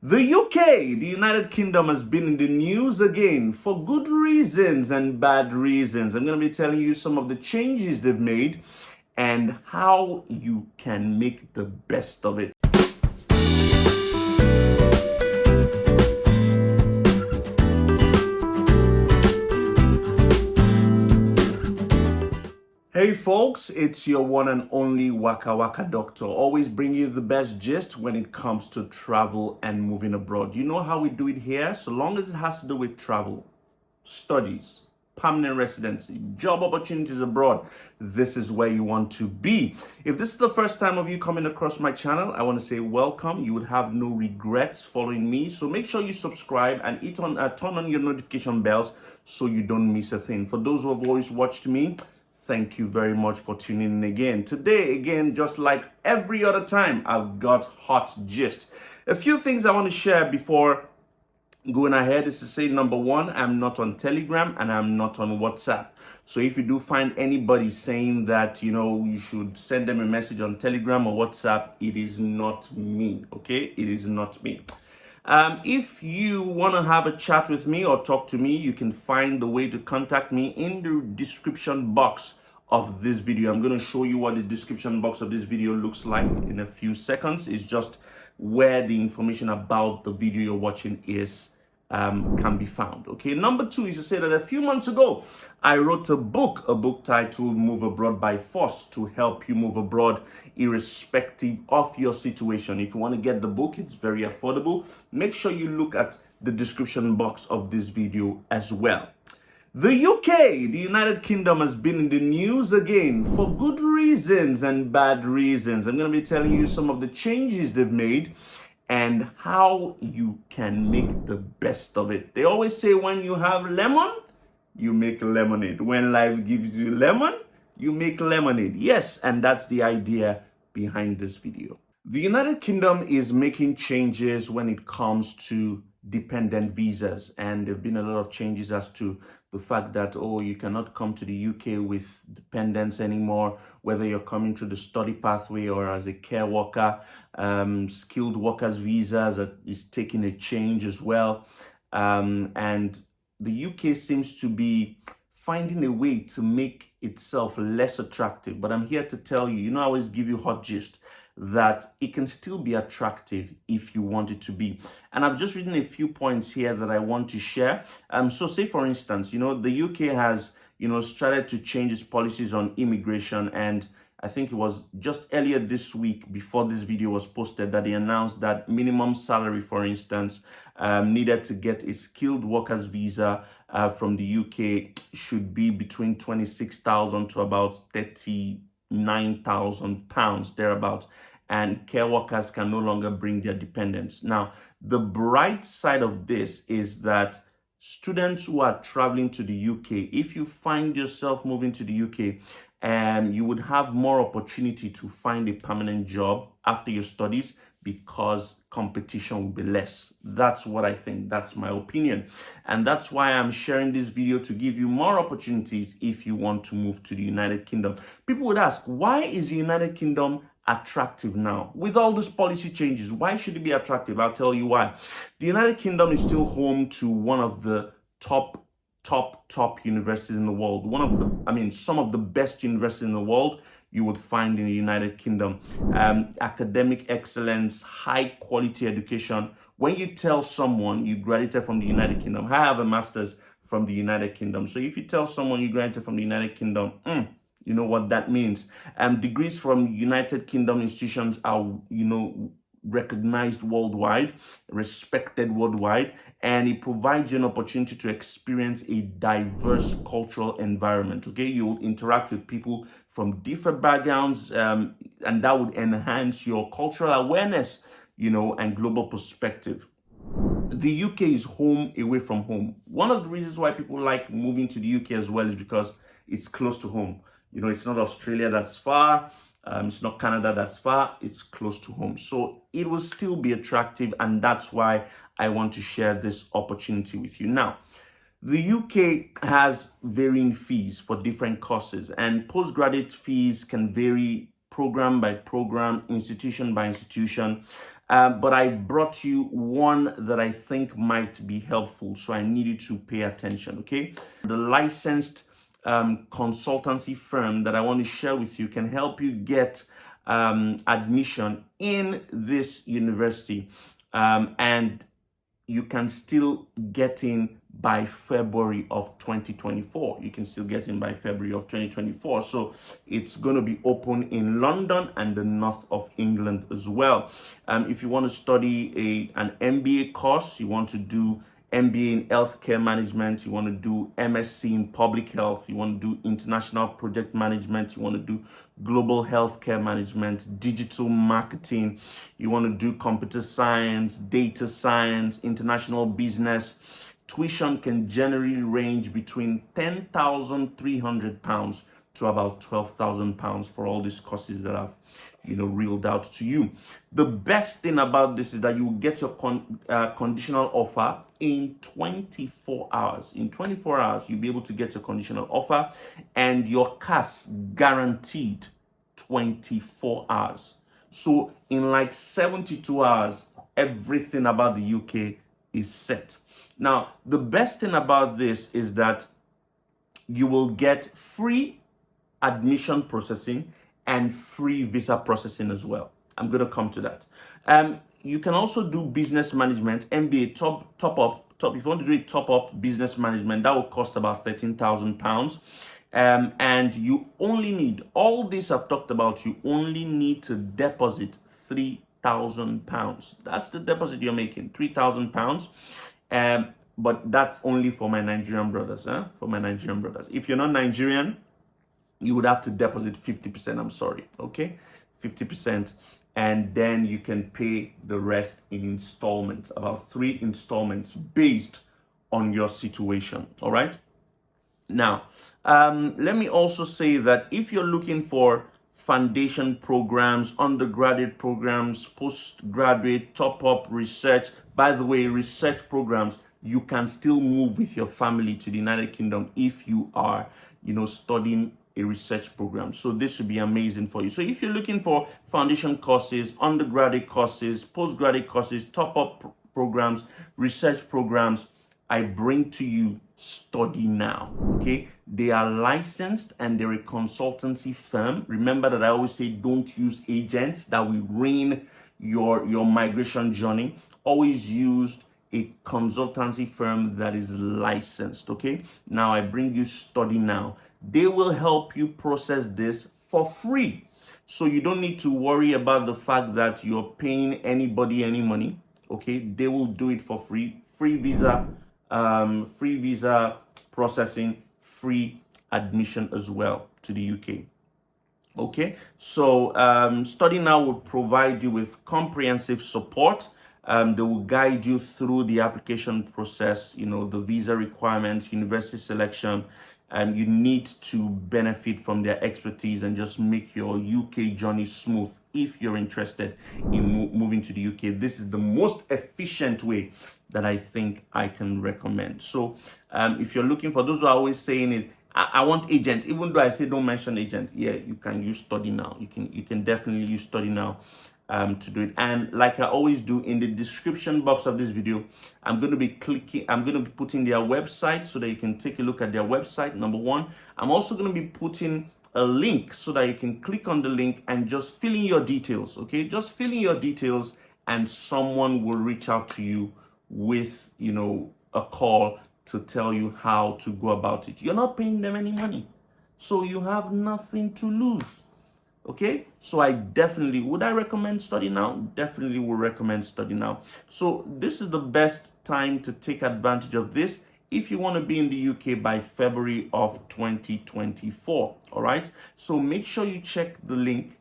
The UK, the United Kingdom, has been in the news again for good reasons and bad reasons. I'm going to be telling you some of the changes they've made and how you can make the best of it. Hey folks, it's your one and only Waka Waka Doctor. Always bring you the best gist when it comes to travel and moving abroad. You know how we do it here? So long as it has to do with travel, studies, permanent residency, job opportunities abroad, this is where you want to be. If this is the first time of you coming across my channel, I want to say welcome. You would have no regrets following me. So make sure you subscribe and turn on your notification bells so you don't miss a thing. For those who have always watched me, thank you very much for tuning in again. Today, again, just like every other time, I've got hot gist. A few things I want to share before going ahead is to say, number one, I'm not on Telegram and I'm not on WhatsApp. So if you do find anybody saying that, you should send them a message on Telegram or WhatsApp, it is not me, okay? It is not me. If you want to have a chat with me or talk to me, you can find the way to contact me in the description box of this video. I'm going to show you what the description box of this video looks like in a few seconds. It's just where the information about the video you're watching is can be found. Okay, number two is to say that a few months ago I wrote a book titled Move Abroad by Force, to help you move abroad irrespective of your situation. If you want to get the book, it's very affordable. Make sure you look at the description box of this video as well. The UK, the United Kingdom, has been in the news again for good reasons and bad reasons. I'm going to be telling you some of the changes they've made and how you can make the best of it. They always say when you have lemon, you make lemonade. When life gives you lemon, you make lemonade. Yes, and that's the idea behind this video. The United Kingdom is making changes when it comes to dependent visas, and there have been a lot of changes as to the fact that, you cannot come to the UK with dependents anymore, whether you're coming through the study pathway or as a care worker. Skilled workers visas is taking a change as well, and the UK seems to be finding a way to make itself less attractive. But I'm here to tell you, I always give you hot gist, that it can still be attractive if you want it to be. And I've just written a few points here that I want to share. So say, for instance, the UK has, started to change its policies on immigration. And I think it was just earlier this week, before this video was posted, that they announced that minimum salary, for instance, needed to get a skilled workers visa from the UK should be between 26,000 to about 39,000 pounds, thereabout. And care workers can no longer bring their dependents. Now, the bright side of this is that students who are traveling to the UK, if you find yourself moving to the UK, you would have more opportunity to find a permanent job after your studies because competition will be less. That's what I think. That's my opinion. And that's why I'm sharing this video, to give you more opportunities if you want to move to the United Kingdom. People would ask, why is the United Kingdom attractive now? With all these policy changes, why should it be attractive? I'll tell you why. The United Kingdom is still home to one of the top universities in the world. Some of the best universities in the world you would find in the United Kingdom. Academic excellence, high quality education. When you tell someone you graduated from the United Kingdom, I have a master's from the United Kingdom. So if you tell someone you graduated from the United Kingdom, you know what that means. Degrees from United Kingdom institutions are, recognized worldwide, respected worldwide, and it provides you an opportunity to experience a diverse cultural environment. Okay, you will interact with people from different backgrounds, and that would enhance your cultural awareness, and global perspective. The UK is home away from home. One of the reasons why people like moving to the UK as well is because it's close to home. It's not Australia that's far. It's not Canada that's far. It's close to home. So it will still be attractive. And that's why I want to share this opportunity with you. Now, the UK has varying fees for different courses, and postgraduate fees can vary program by program, institution by institution. but I brought you one that I think might be helpful, so I need you to pay attention, okay? The licensed consultancy firm that I want to share with you can help you get admission in this university, and you can still get in by February of 2024. You can still get in by February of 2024. So it's going to be open in London and the north of England as well. If you want to study an MBA course, you want to do MBA in healthcare management, you want to do MSc in public health, you want to do international project management, you want to do global healthcare management, digital marketing, you want to do computer science, data science, international business, tuition can generally range between £10,300 to about £12,000 for all these courses that I've reeled out to you. The best thing about this is that you will get your conditional offer in 24 hours. In 24 hours, you'll be able to get your conditional offer, and your CAS guaranteed 24 hours. So in like 72 hours, everything about the UK is set. Now, the best thing about this is that you will get free admission processing and free visa processing as well. I'm going to come to that. You can also do business management, MBA top up. If you want to do it top up business management, that will cost about £13,000. And you only need, all this I've talked about, you only need to deposit £3,000. That's the deposit you're making, £3,000. But that's only for my Nigerian brothers, for my Nigerian brothers. If you're not Nigerian, you would have to deposit 50%, I'm sorry, okay? 50%, and then you can pay the rest in installments, about 3 installments based on your situation, all right? Now, let me also say that if you're looking for foundation programs, undergraduate programs, postgraduate, top-up research, by the way, research programs, you can still move with your family to the United Kingdom if you are, studying a research program. So this would be amazing for you. So if you're looking for foundation courses, undergraduate courses, postgraduate courses, top-up programs, research programs, I bring to you Study Now, okay? They are licensed and they're a consultancy firm. Remember that I always say don't use agents that will ruin your migration journey. Always use a consultancy firm that is licensed, okay? Now I bring you Study Now. They will help you process this for free. So you don't need to worry about the fact that you're paying anybody any money, okay? They will do it for free. Free visa processing, free admission as well to the UK. Okay, so Study Now will provide you with comprehensive support. They will guide you through the application process, the visa requirements, university selection, and you need to benefit from their expertise and just make your UK journey smooth if you're interested in moving to the UK. This is the most efficient way that I think I can recommend. So if you're looking for, those who are always saying it, I want agent, even though I say don't mention agent, yeah, you can use Study Now. You can definitely use Study Now to do it. And like I always do, in the description box of this video, I'm going to be putting their website so that you can take a look at their website, number one. I'm also going to be putting a link so that you can click on the link and just fill in your details, okay? Just fill in your details and someone will reach out to you with, a call to tell you how to go about it. You're not paying them any money, so you have nothing to lose. Okay, so I definitely would I recommend Study Now? Definitely would recommend Study Now. So this is the best time to take advantage of this if you want to be in the UK by February of 2024. All right, so make sure you check the link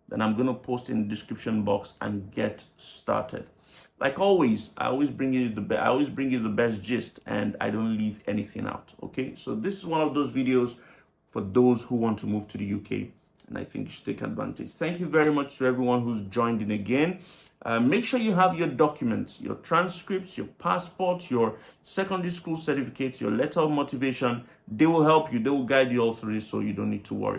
that I'm going to post in the description box and get started. Like always, I always bring you the best gist, and I don't leave anything out. Okay, so this is one of those videos for those who want to move to the UK, and I think you should take advantage. Thank you very much to everyone who's joined in again. Make sure you have your documents, your transcripts, your passports, your secondary school certificates, your letter of motivation. They will help you. They will guide you all through this, so you don't need to worry.